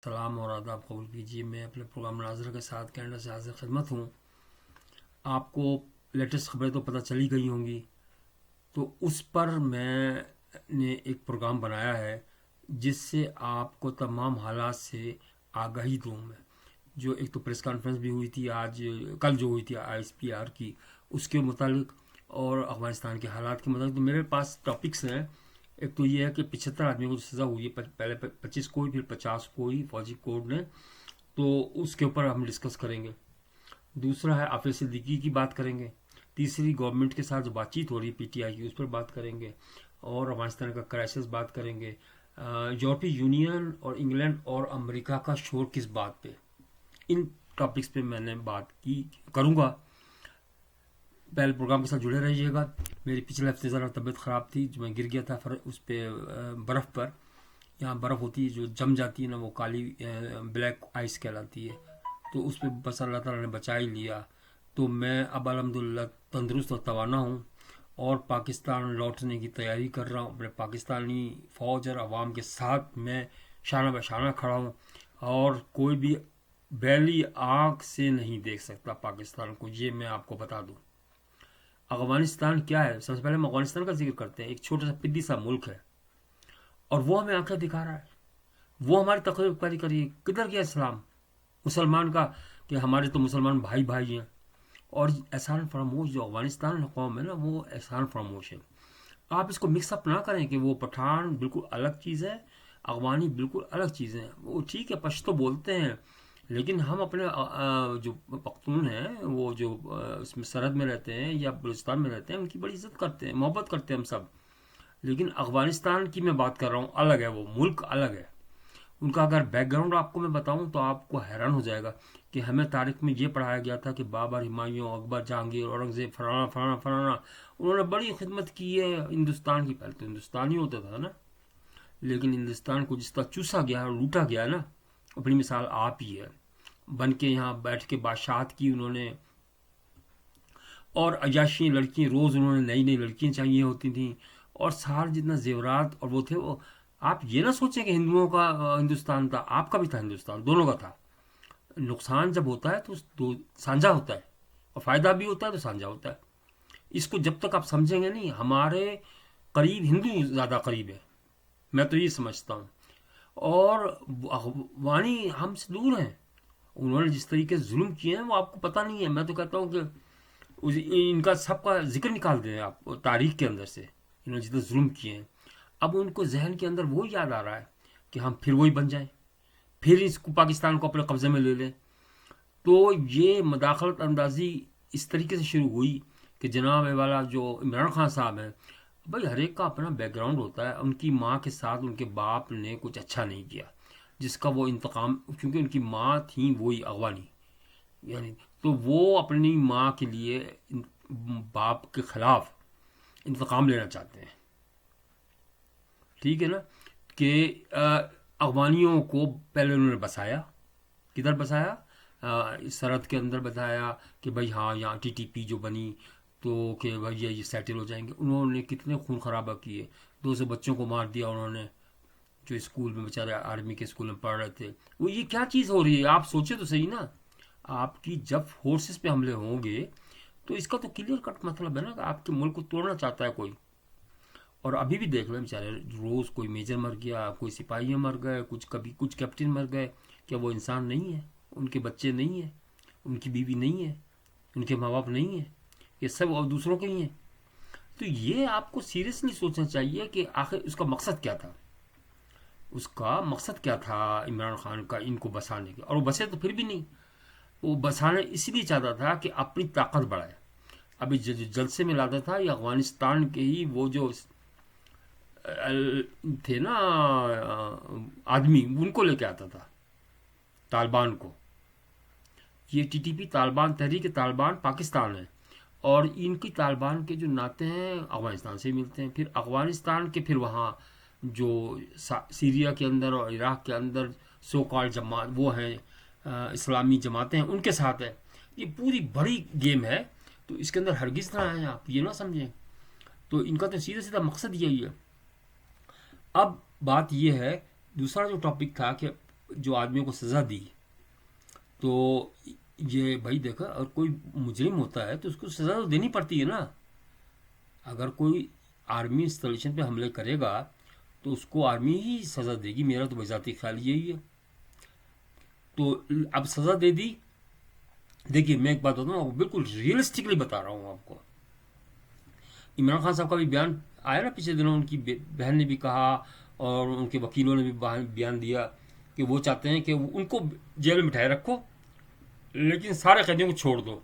सलाम और आदाब कबूल कीजिए। मैं अपने प्रोग्राम नाज़र के साथ कनाडा से हाजिर खिदमत हूँ। आपको लेटेस्ट खबरें तो पता चली गई होंगी, तो उस पर मैंने एक प्रोग्राम बनाया है जिससे आपको तमाम हालात से आगाही दूँ मैं। जो एक तो प्रेस कॉन्फ्रेंस भी हुई थी आज, कल जो हुई थी ISPR की, उसके मुतालिक और अफगानिस्तान के हालात के मुताबिक। तो मेरे पास टॉपिक्स हैं। एक तो ये है कि 75 आदमियों को सज़ा हुई है, पहले 25 को ही, फिर 50 को ही फौजी कोर्ट ने, तो उसके ऊपर हम डिस्कस करेंगे। दूसरा है हाफिज सिद्दीकी की बात करेंगे। तीसरी गवर्नमेंट के साथ जो बातचीत हो रही है PTI की, उस पर बात करेंगे। और अफगानिस्तान का क्राइसिस बात करेंगे। यूरोपीय यूनियन और इंग्लैंड और अमेरिका का शोर किस बात पे, इन टॉपिक्स पे मैंने बात की करूँगा। पहले प्रोग्राम के साथ जुड़े रहिएगा। मेरी पिछले हफ्ते ज़रा तबीयत ख़राब थी, जो मैं गिर गया था उस पर बर्फ़ पर। यहाँ बर्फ़ होती है जो जम जाती है ना, वो काली ब्लैक आइस कहलाती है। तो उस पर बस अल्लाह ताला ने बचा ही लिया। तो मैं अब अल्हम्दुलिल्लाह तंदुरुस्त और तवाना हूँ और पाकिस्तान लौटने की तैयारी कर रहा हूँ। अपने पाकिस्तानी फ़ौज और अवाम के साथ मैं शाना बशाना खड़ा हूँ और कोई भी बैली आँख से नहीं देख सकता पाकिस्तान को, ये मैं आपको बता दूँ। अफगानिस्तान क्या है? सबसे पहले हम अफगानिस्तान का जिक्र करते हैं। एक छोटा सा पिद्दी सा मुल्क है और वो हमें आंखें दिखा रहा है, वो हमारी तकरीब करिए। किधर गया इस्लाम मुसलमान का, कि हमारे तो मुसलमान भाई भाई हैं। और एहसान फरामोश जो अफगानिस्तान कौम है ना, वो एहसान फरामोश है। आप इसको मिक्सअप ना करें कि वो पठान बिल्कुल अलग चीज़ है, अफगानी बिल्कुल अलग चीज़ है। वो ठीक है, पश्तो बोलते हैं, लेकिन हम अपने जो पख्तून हैं, वो जो इसमें सरहद में रहते हैं या बलूचिस्तान में रहते हैं, उनकी बड़ी इज्जत करते हैं, मोहब्बत करते हैं हम सब। लेकिन अफगानिस्तान की मैं बात कर रहा हूँ, अलग है, वो मुल्क अलग है। उनका अगर बैकग्राउंड आपको मैं बताऊं तो आपको हैरान हो जाएगा कि हमें तारीख में ये पढ़ाया गया था कि बाबर, हुमायूं, अकबर, जहांगीर, औरंगजेब, फलाना फलाना फलाना, उन्होंने बड़ी खिदमत की है हिंदुस्तान की। पहले तो हिंदुस्तान ही होता था ना, लेकिन हिंदुस्तान को जिस तरह चूसा गया, लूटा गया ना, अपनी मिसाल आप ही है। बन के यहाँ बैठ के बादशाहत की उन्होंने, और अयाशी लड़कियाँ, रोज़ उन्होंने नई नई लड़कियाँ चाहिए होती थी, और सार जितना जेवरात और वो थे। वो आप ये ना सोचें कि हिंदुओं का हिंदुस्तान था, आपका भी था हिंदुस्तान, दोनों का था। नुकसान जब होता है तो दो साझा होता है, और फ़ायदा भी होता है तो साझा होता है। इसको जब तक आप समझेंगे नहीं, हमारे करीब हिंदू ज़्यादा करीब है, मैं तो ये समझता हूँ। और वाणी हमसे दूर हैं। उन्होंने जिस तरीके से जुल्म किए हैं वो आपको पता नहीं है। मैं तो कहता हूँ कि इनका सबका जिक्र निकाल दें आप तारीख के अंदर से, इन्होंने जितने जुल्म किए हैं। अब उनको जहन के अंदर वो याद आ रहा है कि हम फिर वही बन जाएं, फिर इसको पाकिस्तान को अपने कब्जे में ले लें। तो ये मदाखलत अंदाजी इस तरीके से शुरू हुई कि जनाब वाला जो इमरान खान साहब हैं, भाई हर एक का अपना बैकग्राउंड होता है। उनकी माँ के साथ उनके बाप ने कुछ अच्छा नहीं किया, जिसका वो इंतकाम, क्योंकि उनकी माँ थी वही अगवानी, यानी, तो वो अपनी माँ के लिए बाप के खिलाफ इंतकाम लेना चाहते हैं। ठीक है ना, कि अफगानियों को पहले उन्होंने बसाया, किधर बसाया, इस सरहद के अंदर बताया कि भाई हाँ यहाँ TTP जो बनी, तो कि भाई ये सेटल हो जाएंगे। उन्होंने कितने खून खराबा किए, 200 बच्चों को मार दिया उन्होंने, जो स्कूल में बेचारे आर्मी के स्कूल में पढ़ रहे थे। वो ये क्या चीज़ हो रही है, आप सोचे तो सही ना। आपकी जब फोर्सेस पे हमले होंगे तो इसका तो क्लियर कट मतलब है ना कि आपके मुल्क को तोड़ना चाहता है कोई। और अभी भी देख लो बेचारे, रोज़ कोई मेजर मर गया, कोई सिपाही मर गए, कुछ कभी कुछ कैप्टन मर गए। क्या वो इंसान नहीं है? उनके बच्चे नहीं है, उनकी बीवी नहीं है, उनके माँ बाप नहीं है, ये सब और दूसरों के ही हैं। तो ये आपको सीरियसली सोचना चाहिए कि आखिर उसका मकसद क्या था। उसका मकसद क्या था इमरान खान का इनको बसाने के, और वो बसे तो फिर भी नहीं। वो बसाना इसलिए चाहता था कि अपनी ताकत बढ़ाए। अभी जो जलसे में लाता था ये अफगानिस्तान के ही वो जो थे ना आदमी, उनको लेके आता था, तालिबान को। ये TTP तालिबान, तहरीक तालिबान पाकिस्तान है, और इनकी तालिबान के जो नाते हैं अफगानिस्तान से मिलते हैं। फिर अफगानिस्तान के फिर वहाँ जो सीरिया के अंदर और इराक़ के अंदर सो कॉल्ड जमात वो हैं, इस्लामी जमातें हैं, उनके साथ है। ये पूरी बड़ी गेम है, तो इसके अंदर हरगिज़ ना आए, आप ये ना समझें। तो इनका तो सीधा सीधा मकसद यही है। अब बात यह है, दूसरा जो टॉपिक था कि जो आदमियों को सज़ा दी, तो ये भाई देखा, और कोई मुजरिम होता है तो उसको सज़ा तो देनी पड़ती है ना। अगर कोई आर्मी इंस्टॉलेशन पे हमले करेगा तो उसको आर्मी ही सज़ा देगी, मेरा तो बजाती ख्याल यही है। तो अब सज़ा दे दी। देखिए मैं एक बात बताऊँ, बिल्कुल रियलिस्टिकली बता रहा हूँ आपको। इमरान खान साहब का भी बयान आया ना पिछले दिनों, उनकी बहन ने भी कहा और उनके वकीलों ने भी बयान दिया कि वो चाहते हैं कि उनको जेल में बिठाए रखो लेकिन सारे कैदियों को छोड़ दो।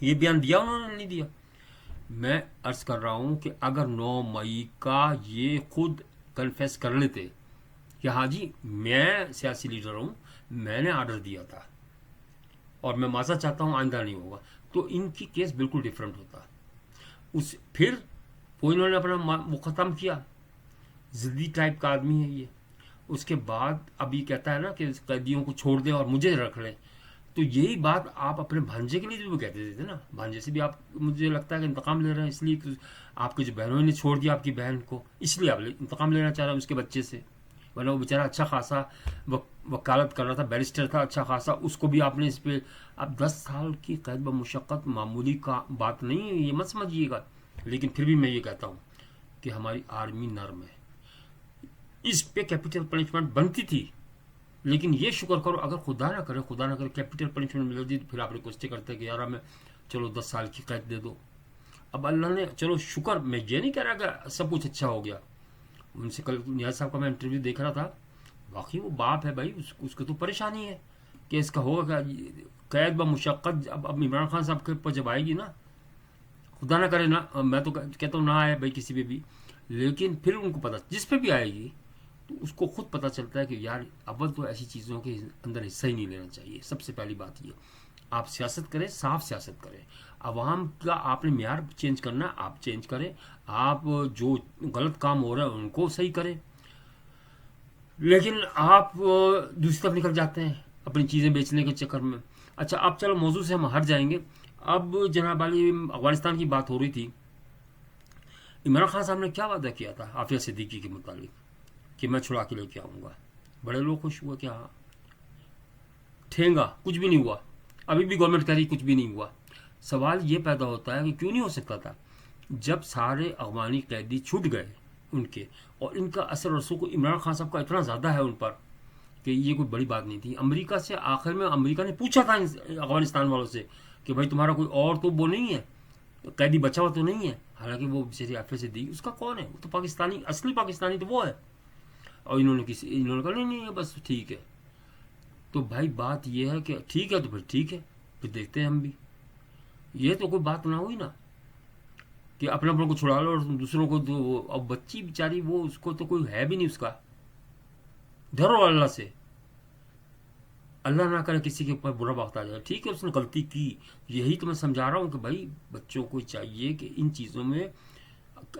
ये बयान दिया उन्होंने, नहीं दिया। मैं अर्ज कर रहा हूं कि अगर 9 मई का ये खुद कन्फेस कर लेते कि हाँ जी मैं सियासी लीडर हूं, मैंने आर्डर दिया था और मैं माज़ा चाहता हूं आइंदा नहीं होगा, तो इनकी केस बिल्कुल डिफरेंट होता। उस फिर वो इन्होंने अपना वो ख़त्म किया, ज़िद्दी टाइप का आदमी है ये। उसके बाद अभी कहता है ना कि कैदियों को छोड़ दे और मुझे रख ले। तो यही बात आप अपने भांजे के लिए भी कहते थे ना, भांजे से भी आप मुझे लगता है कि इंतकाम ले रहे हैं, इसलिए कि आपके जो बहनों ने छोड़ दिया आपकी बहन को, इसलिए आप इंतकाम लेना चाह रहे हैं उसके बच्चे से। वरना वो बेचारा अच्छा खासा वकालत कर रहा था, बैरिस्टर था अच्छा खासा, उसको भी आपने इस पर। अब 10 साल की कैद ब मुशक्क़त मामूली का बात नहीं है, ये मत समझिएगा। लेकिन फिर भी मैं ये कहता हूँ कि हमारी आर्मी नर्म है, इस पे कैपिटल पनिशमेंट बनती थी। लेकिन ये शुक्र करो, अगर खुदा ना करे कैपिटल पनिशमेंट मिल जाती तो फिर आप रिक्वेस्ट करते हैं कि यार हमें चलो 10 साल की कैद दे दो। अब अल्लाह ने चलो शुक्र, मैं ये नहीं कह रहा कि सब कुछ अच्छा हो गया। उनसे कल नियाज साहब का मैं इंटरव्यू देख रहा था, वाकई वो बाप है भाई, उसको तो परेशानी है कि इसका होगा कैद ब मुशक्क़त। अब इमरान खान साहब के ऊपर जब आएगी ना, खुदा ना करे ना, मैं तो कहता हूँ ना आए भाई किसी पे भी, लेकिन फिर उनको पता जिस पे भी आएगी तो उसको खुद पता चलता है कि यार अव्वल तो ऐसी चीज़ों के अंदर हिस्सा ही नहीं लेना चाहिए। सबसे पहली बात ये, आप सियासत करें, साफ सियासत करें। अवाम का आपने म्यार चेंज करना, आप चेंज करें। आप जो गलत काम हो रहा है उनको सही करें। लेकिन आप दूसरी तरफ निकल जाते हैं अपनी चीज़ें बेचने के चक्कर में। अच्छा, अब चलो मौजू से हम हट जाएंगे। अब जनाब वाली अफगानिस्तान की बात हो रही थी। इमरान खान साहब ने क्या वादा किया था आफिया सिद्दीकी के मुतालिक कि मैं छुड़ा के लेके आऊँगा। बड़े लोग खुश हुए कि हाँ, ठेंगा कुछ भी नहीं हुआ। अभी भी गवर्नमेंट कह रही कुछ भी नहीं हुआ। सवाल ये पैदा होता है कि क्यों नहीं हो सकता था, जब सारे अफगानी कैदी छूट गए उनके, और इनका असर रसूख को इमरान खान साहब का इतना ज़्यादा है उन पर कि ये कोई बड़ी बात नहीं थी। अमेरिका से आखिर में अमेरिका ने पूछा था अफगानिस्तान वालों से कि भाई तुम्हारा कोई और तो वो नहीं है, कैदी बचा हुआ तो नहीं है। हालांकि वो बेचारी आफिया सिद्दीकी उसका कौन है, वो तो पाकिस्तानी, असली पाकिस्तानी तो वो है। और इन्होंने कहा नहीं बस ठीक है। तो भाई बात ये है कि ठीक है तो फिर ठीक है, फिर देखते हैं हम भी। ये तो कोई बात ना हुई ना कि अपने अपनों को छुड़ा लो और दूसरों को तो, अब बच्ची बेचारी वो, उसको तो कोई है भी नहीं उसका। डरो अल्लाह से, अल्लाह ना करे किसी के ऊपर बुरा वक्त आ जाए। ठीक है उसने गलती की, यही तो मैं समझा रहा हूँ कि भाई बच्चों को चाहिए कि इन चीज़ों में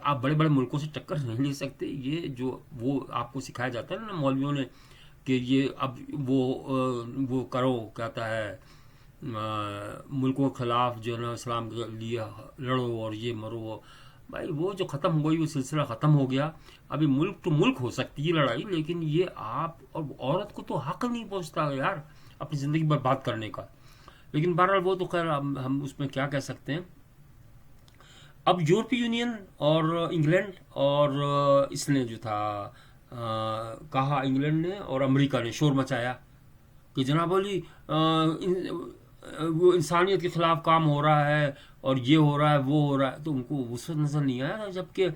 आप बड़े बड़े मुल्कों से टक्कर नहीं ले सकते। ये जो वो आपको सिखाया जाता है ना मौलवियों ने कि ये अब वो करो, कहता है मुल्कों के खिलाफ जो है ना इस्लाम के लिए लड़ो और ये मरो। भाई वो जो ख़त्म हो गई, वो सिलसिला ख़त्म हो गया। अभी मुल्क तो मुल्क हो सकती है लड़ाई, लेकिन ये आप और औरत को तो हक नहीं पहुँचता यार अपनी ज़िंदगी बर्बाद करने का। लेकिन बहरहाल वो तो खैर हम उसमें क्या कह सकते हैं। अब यूरोपीय यूनियन और इंग्लैंड और इसने जो था कहा, इंग्लैंड ने और अमेरिका ने शोर मचाया कि जनाब बोली वो इंसानियत के खिलाफ काम हो रहा है और ये हो रहा है वो हो रहा है। तो उनको उस वक्त नज़र नहीं आया जबकि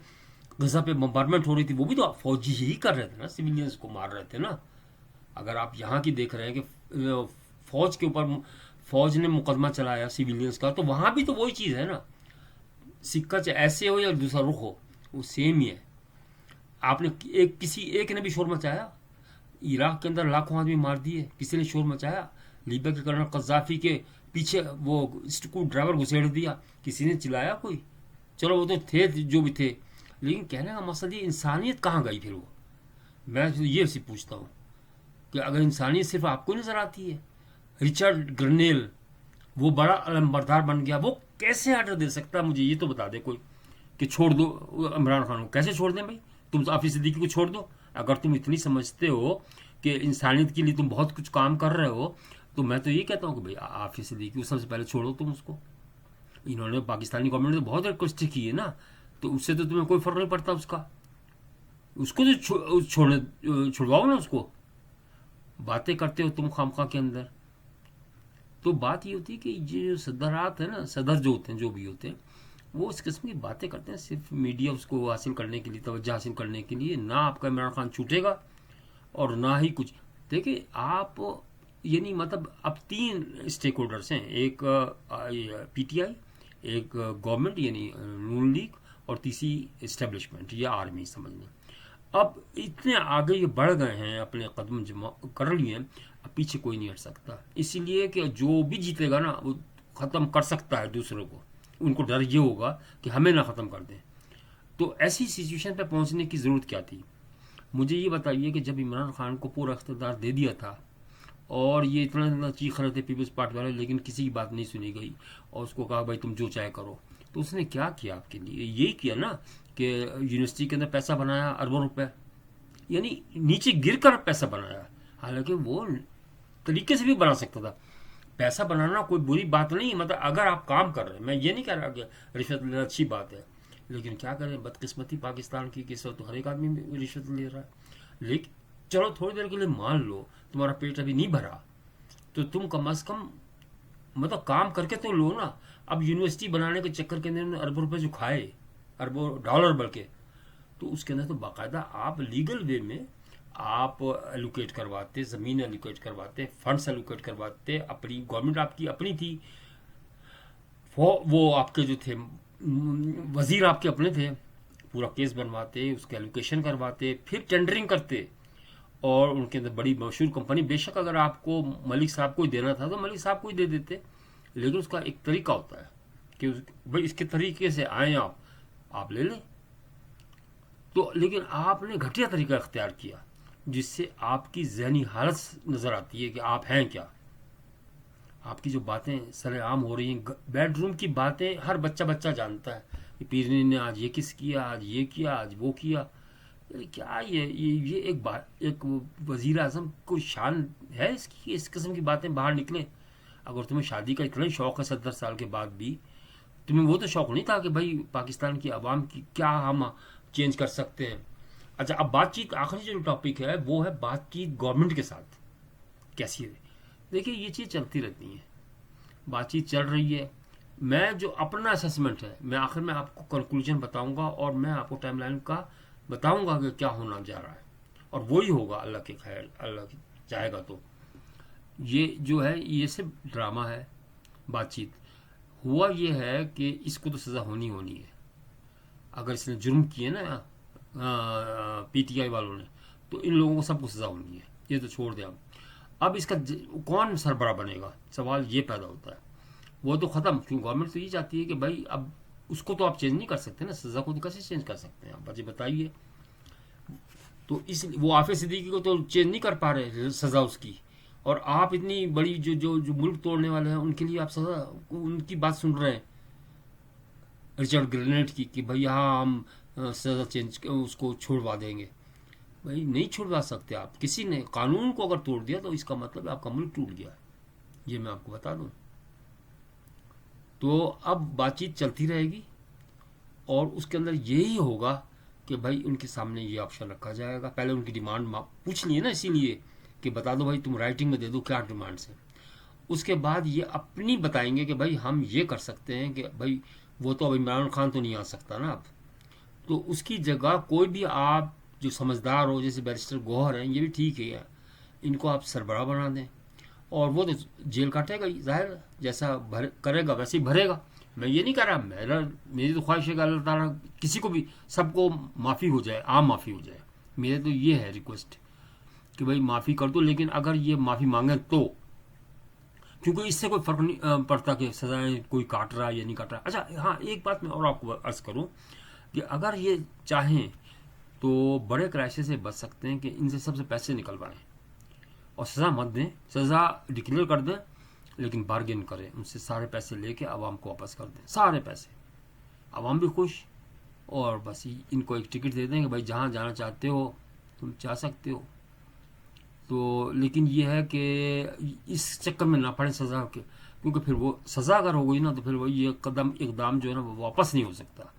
गजा पे बम्बारमेंट हो रही थी, वो भी तो फौजी ही कर रहे थे ना, सिविलियंस को मार रहे थे ना। अगर आप यहाँ की देख रहे हैं कि फौज के ऊपर फौज ने मुकदमा चलाया सिविलियंस का, तो वहाँ भी तो वही चीज़ है ना, सिक्का चाहे ऐसे हो या दूसरा रुख हो, वो सेम ही है। आपने किसी एक ने भी शोर मचाया? इराक के अंदर लाखों आदमी मार दिए, किसी ने शोर मचाया? लीबिया के कर्नल कज़ाफ़ी के पीछे वो स्क्रू ड्राइवर घुसेड़ दिया, किसी ने चिल्लाया कोई? चलो वो तो थे जो भी थे, लेकिन कहने का मकसद ये इंसानियत कहाँ गई फिर? वो मैं तो ये से पूछता हूँ कि अगर इंसानियत सिर्फ आपको नज़र आती है, रिचर्ड ग्रनेल वो बड़ा अलमबरदार बन गया, वो कैसे आर्डर दे सकता है? मुझे ये तो बता दे कोई कि छोड़ दो इमरान खान को। कैसे छोड़ दें भाई? तुम तो आफिया सिद्दीकी को छोड़ दो, अगर तुम इतनी समझते हो कि इंसानियत के लिए तुम बहुत कुछ काम कर रहे हो, तो मैं तो ये कहता हूँ कि भाई हाफिज सिद्दीकी को सबसे पहले छोड़ो तुम उसको। इन्होंने पाकिस्तानी गवर्नमेंट ने बहुत रिक्वेस्ट की है ना, तो उससे तो तुम्हें कोई फर्क नहीं पड़ता उसका। उसको तो छुड़वाओ ना उसको। बातें करते हो तुम खामखा के अंदर। तो बात ये होती है कि ये जो सदरात है ना, सदर जो होते हैं, जो भी होते हैं, वो इस किस्म की बातें करते हैं सिर्फ मीडिया उसको हासिल करने के लिए, तवज्जो हासिल करने के लिए। ना आपका इमरान खान छूटेगा और ना ही कुछ। देखिए आप, यानी मतलब अब 3 स्टेक होल्डर्स हैं, एक पीटीआई, एक गवर्नमेंट यानी नून लीग, और तीसरी इस्टेब्लिशमेंट या आर्मी समझ लें। अब इतने आगे ये बढ़ गए हैं, अपने कदम जमा कर लिए हैं, अब पीछे कोई नहीं हट सकता। इसीलिए कि जो भी जीतेगा ना वो ख़त्म कर सकता है दूसरों को। उनको डर ये होगा कि हमें ना ख़त्म कर दें। तो ऐसी सिचुएशन पे पहुंचने की ज़रूरत क्या थी? मुझे ये बताइए कि जब इमरान खान को पूरा इख्तियार दे दिया था और ये इतना चीख रहे थे पीपल्स पार्टी वाले, लेकिन किसी की बात नहीं सुनी गई और उसको कहा भाई तुम जो चाहे करो, तो उसने क्या किया आपके लिए? यही किया ना कि यूनिवर्सिटी के अंदर पैसा बनाया अरबों रुपए, यानी नीचे गिर कर पैसा बनाया। हालांकि वो तरीके से भी बना सकता था। पैसा बनाना कोई बुरी बात नहीं, मतलब अगर आप काम कर रहे हैं, मैं ये नहीं कह रहा कि रिश्वत लेना अच्छी बात है, लेकिन क्या करें, बदकिस्मती पाकिस्तान की, किस वक्त हर एक आदमी रिश्वत ले रहा है। लेकिन चलो थोड़ी देर के लिए मान लो तुम्हारा पेट अभी नहीं भरा, तो तुम कम अज कम मतलब काम करके तो लो ना। अब यूनिवर्सिटी बनाने के चक्कर के अंदर अरबों रुपए जो खाए, अरबों डॉलर बल्कि, तो उसके अंदर तो बाकायदा आप लीगल वे में आप एलोकेट करवाते, ज़मीन एलोकेट करवाते, फंड्स एलोकेट करवाते। अपनी गवर्नमेंट आपकी अपनी थी, वो आपके जो थे वजीर आपके अपने थे, पूरा केस बनवाते, उसके एलोकेशन करवाते, फिर टेंडरिंग करते और उनके अंदर बड़ी मशहूर कंपनी। बेशक अगर आपको मलिक साहब को ही देना था तो मलिक साहब को ही दे देते, लेकिन उसका एक तरीका होता है कि भाई इसके तरीके से आए आप ले लें। तो लेकिन आपने घटिया तरीका इख्तियार किया जिससे आपकी जहनी हालत नज़र आती है कि आप हैं क्या। आपकी जो बातें सरेआम हो रही हैं, बेडरूम की बातें हर बच्चा बच्चा जानता है कि पीरनी ने आज ये किस किया, आज ये किया, आज वो किया। क्या ये एक बात, एक वजीर आजम को शान है इसकी, इस किस्म की बातें बाहर निकले? अगर तुम्हें शादी का इतना ही शौक है 70 साल के बाद भी, तुम्हें वो तो शौक नहीं था कि भाई पाकिस्तान की आवाम की क्या हम चेंज कर सकते हैं। अच्छा, अब बातचीत, आखिरी जो टॉपिक है वो है बातचीत गवर्नमेंट के साथ कैसी है। देखिए ये चीज़ चलती रहती है, बातचीत चल रही है। मैं जो अपना असेसमेंट है, मैं आखिर में आपको कंक्लूजन बताऊंगा और मैं आपको टाइमलाइन का बताऊंगा कि क्या होना जा रहा है, और वही होगा अल्लाह के खैर, अल्लाह चाहेगा तो। ये जो है ये सिर्फ ड्रामा है, बातचीत। हुआ ये है कि इसको तो सज़ा होनी होनी है। अगर इसने जुर्म किए ना पीटीआई वालों ने, तो इन लोगों को सबको सज़ा होनी है, ये तो छोड़ दें। अब इसका कौन सरबराह बनेगा, सवाल ये पैदा होता है। वो तो ख़त्म, क्यों गवर्नमेंट तो ये चाहती है कि भाई अब उसको तो आप चेंज नहीं कर सकते ना, सज़ा को तो कैसे चेंज कर सकते हैं आप, मुझे बताइए। तो इस वो हाफिज सिद्दीकी को तो चेंज नहीं कर पा रहे सज़ा उसकी, और आप इतनी बड़ी जो जो जो मुल्क तोड़ने वाले हैं उनके लिए आप सज़ा, उनकी बात सुन रहे हैं रिचर्ड ग्रेनेड की कि भाई हाँ हम सज़ा चेंज उसको छुड़वा देंगे। भाई नहीं छुड़वा सकते आप। किसी ने कानून को अगर तोड़ दिया तो इसका मतलब आपका मुल्क टूट गया, ये मैं आपको बता दूं। तो अब बातचीत चलती रहेगी और उसके अंदर यही होगा कि भाई उनके सामने ये ऑप्शन रखा जाएगा। पहले उनकी डिमांड पूछ लिए ना, इसीलिए कि बता दो भाई, तुम राइटिंग में दे दो क्या डिमांड्स है। उसके बाद ये अपनी बताएंगे कि भाई हम ये कर सकते हैं कि भाई वो तो अब इमरान खान तो नहीं आ सकता ना अब, तो उसकी जगह कोई भी आप जो समझदार हो, जैसे बैरिस्टर गौहर हैं, ये भी ठीक है, इनको आप सरबराह बना दें और वो तो जेल काटेगा ही, जाहिर जैसा करेगा वैसे ही भरेगा। मैं ये नहीं कह रहा, मेरी तो ख्वाहिश है कि अल्लाह ताला किसी को भी, सबको माफ़ी हो जाए, आम माफ़ी हो जाए। मेरे तो ये है रिक्वेस्ट कि भाई माफ़ी कर दो, लेकिन अगर ये माफ़ी मांगे तो, क्योंकि इससे कोई फ़र्क नहीं पड़ता कि सजाएं कोई काट रहा है या नहीं काट रहा। अच्छा हाँ, एक बात मैं और आपको अर्ज़ करूँ कि अगर ये चाहें तो बड़े क्राइसिस से बच सकते हैं कि इनसे सबसे पैसे निकलवाएं और सज़ा मत दें, सज़ा डिक्लेयर कर दें, लेकिन बार्गेन करें उनसे, सारे पैसे लेके आवाम को वापस कर दें, सारे पैसे, आवाम भी खुश, और बस इनको एक टिकट दे दें कि भाई जहाँ जाना चाहते हो तुम चाह सकते हो। तो लेकिन ये है कि इस चक्कर में ना पड़े सज़ा के, क्योंकि फिर वो सज़ा अगर हो गई ना तो फिर वो ये कदम इकदाम जो है ना वो वापस नहीं हो सकता।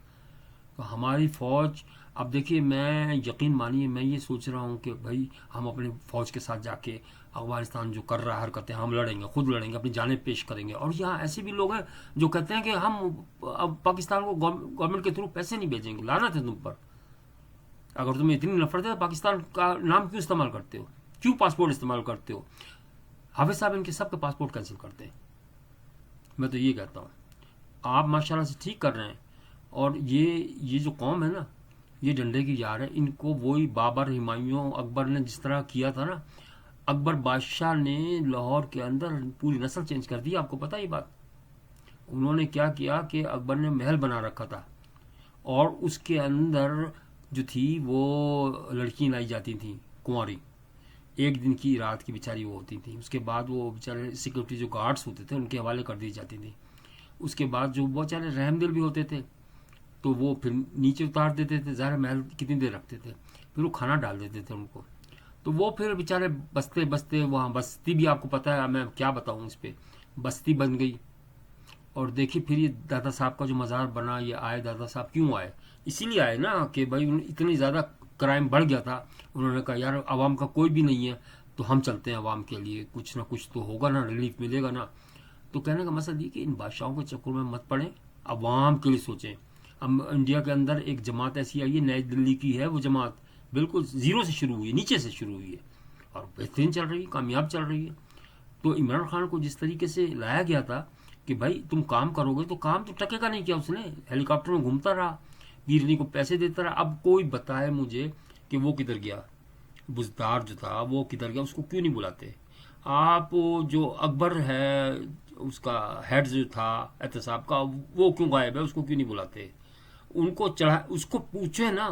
तो हमारी फ़ौज, अब देखिए मैं यकीन मानिए मैं ये सोच रहा हूँ कि भाई हम अपनी फ़ौज के साथ जाके अफगानिस्तान जो कर रहा है हरकतें, हम लड़ेंगे, खुद लड़ेंगे, अपनी जानें पेश करेंगे। और यहाँ ऐसे भी लोग हैं जो कहते हैं कि हम अब पाकिस्तान को गवर्नमेंट के थ्रू पैसे नहीं भेजेंगे। लानत है तुम पर, अगर तुम्हें इतनी नफरत है तो पाकिस्तान का नाम क्यों इस्तेमाल करते हो, क्यों पासपोर्ट इस्तेमाल करते हो। हाफिज साहब इनके सबके पासपोर्ट कैंसिल करते हैं। मैं तो ये कहता हूँ आप माशाल्लाह से ठीक कर रहे हैं। और ये जो कौम है ना, ये डंडे की यार है। इनको वही बाबर, हुमायूं, अकबर ने जिस तरह किया था ना, अकबर बादशाह ने लाहौर के अंदर पूरी नस्ल चेंज कर दी। आपको पता है ये बात। उन्होंने क्या किया कि अकबर ने महल बना रखा था और उसके अंदर जो थी वो लड़कियां लाई जाती थी कुंवारी, एक दिन की रात की बेचारी वो होती थी। उसके बाद वो बेचारे सिक्योरिटी जो गार्ड्स होते थे उनके हवाले कर दी जाती थी। उसके बाद जो वो बेचारे रहमदिल भी होते थे तो वो फिर नीचे उतार देते थे। ज़ाहिर महल कितनी देर रखते थे, फिर वो खाना डाल देते थे उनको। तो वो फिर बेचारे बसते बसते वहाँ बस्ती भी, आपको पता है मैं क्या बताऊँ इस पर, बस्ती बन गई। और देखिए फिर ये दादा साहब का जो मज़ार बना, ये आए दादा साहब क्यों आए, इसीलिए आए ना कि भाई इतनी ज़्यादा क्राइम बढ़ गया था। उन्होंने कहा यार आवाम का कोई भी नहीं है तो हम चलते हैं आवाम के लिए, कुछ ना कुछ तो होगा ना, रिलीफ मिलेगा ना। तो कहने का मकसद ये कि इन बादशाहों के चक्कर में मत पड़ें, आवाम के लिए सोचें। अब इंडिया के अंदर एक जमात ऐसी आई है, नई दिल्ली की है वो जमात, बिल्कुल ज़ीरो से शुरू हुई है, नीचे से शुरू हुई है और बेहतरीन चल रही है, कामयाब चल रही है। तो इमरान खान को जिस तरीके से लाया गया था कि भाई तुम काम करोगे, तो काम तो टकेगा नहीं किया उसने। हेलीकॉप्टर में घूमता रहा, गिरनी को पैसे देता रहा। अब कोई बताए मुझे कि वो किधर गया, बुजदार जो था वो किधर गया, उसको क्यों नहीं बुलाते आप। जो अकबर है उसका हेड जो था एहतसाब का, वो क्यों गायब है, उसको क्यों नहीं बुलाते। उनको चढ़ा, उसको पूछे ना,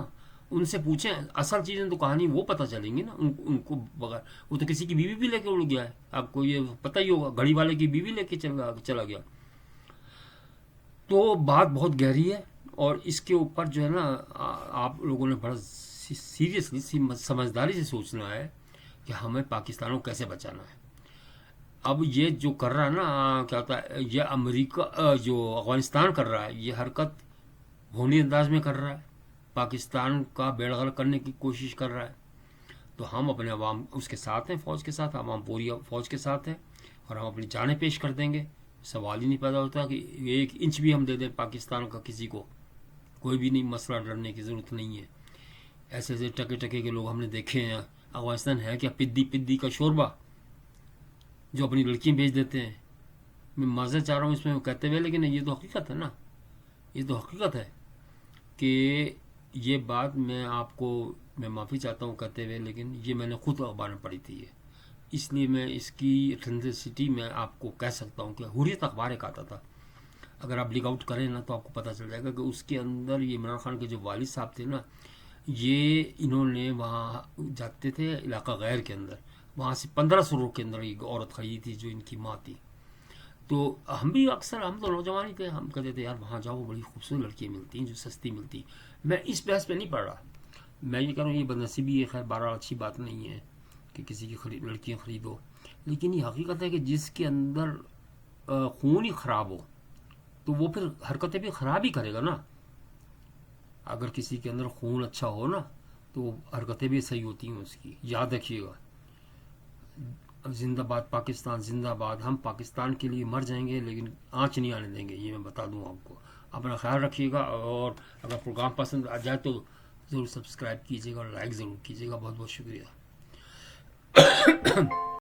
उनसे पूछें, असल चीज़ें तो कहानी वो पता चलेंगी ना उनको बगैर। वो तो किसी की बीवी भी लेके उड़ गया है, आपको ये पता ही होगा, घड़ी वाले की बीवी लेके चला गया। तो बात बहुत गहरी है और इसके ऊपर जो है ना आप लोगों ने बड़ा सीरियसली समझदारी से सोचना है कि हमें पाकिस्तान को कैसे बचाना है। अब ये जो कर रहा है ना, क्या होता है, ये अमेरिका जो अफगानिस्तान कर रहा है, ये हरकत होनी अंदाज में कर रहा है, पाकिस्तान का बेड़गल करने की कोशिश कर रहा है। तो हम अपने अवाम उसके साथ हैं, फ़ौज के साथ, अवाम पूरी फ़ौज के साथ हैं और हम अपनी जानें पेश कर देंगे। सवाल ही नहीं पैदा होता कि 1 इंच भी हम दे दें पाकिस्तान का किसी को, कोई भी नहीं मसला, डरने की ज़रूरत नहीं है। ऐसे ऐसे टके टके के लोग हमने देखे हैं। अफगानिस्तान है क्या पिद्दी पिद्दी का शोरबा जो अपनी लड़कियाँ भेज देते हैं। मैं मज़ा चाह रहा हूँ इसमें कहते हुए, लेकिन ये तो हकीकत है ना, ये तो हकीकत है कि ये बात मैं माफ़ी चाहता हूँ कहते हुए, लेकिन ये मैंने खुद अखबार में पढ़ी थी, इसलिए मैं इसकी ऑथेंटिसिटी में आपको कह सकता हूँ कि हुर्रियत अखबार एक आता था, अगर आप लीक आउट करें ना तो आपको पता चल जाएगा कि उसके अंदर ये इमरान खान के जो वालिद साहब थे ना, ये इन्होंने वहाँ जाते थे इलाका गैर के अंदर, वहाँ से 1500 रुपये के अंदर एक औरत खरीदी थी जो इनकी माँ थी। तो हम भी अक्सर, हम तो नौजवान ही थे, हम कहते थे यार वहाँ जाओ बड़ी खूबसूरत लड़कियाँ मिलती हैं जो सस्ती मिलती। मैं इस बहस पे नहीं पढ़ रहा, मैं ये कह रहा हूँ ये बदनसीबी है, खैर बहरहाल अच्छी बात नहीं है कि किसी की लड़कियाँ ख़रीदो, लेकिन ये हकीकत है कि जिसके अंदर खून ही ख़राब हो तो वो फिर हरकतें भी ख़राब ही करेगा ना। अगर किसी के अंदर खून अच्छा हो ना तो हरकतें भी सही होती हैं उसकी, याद रखिएगा। जिंदाबाद पाकिस्तान, जिंदाबाद। हम पाकिस्तान के लिए मर जाएंगे लेकिन आँच नहीं आने देंगे, ये मैं बता दूं आपको। अपना ख्याल रखिएगा और अगर प्रोग्राम पसंद आ जाए तो ज़रूर सब्सक्राइब कीजिएगा और लाइक ज़रूर कीजिएगा। बहुत बहुत शुक्रिया।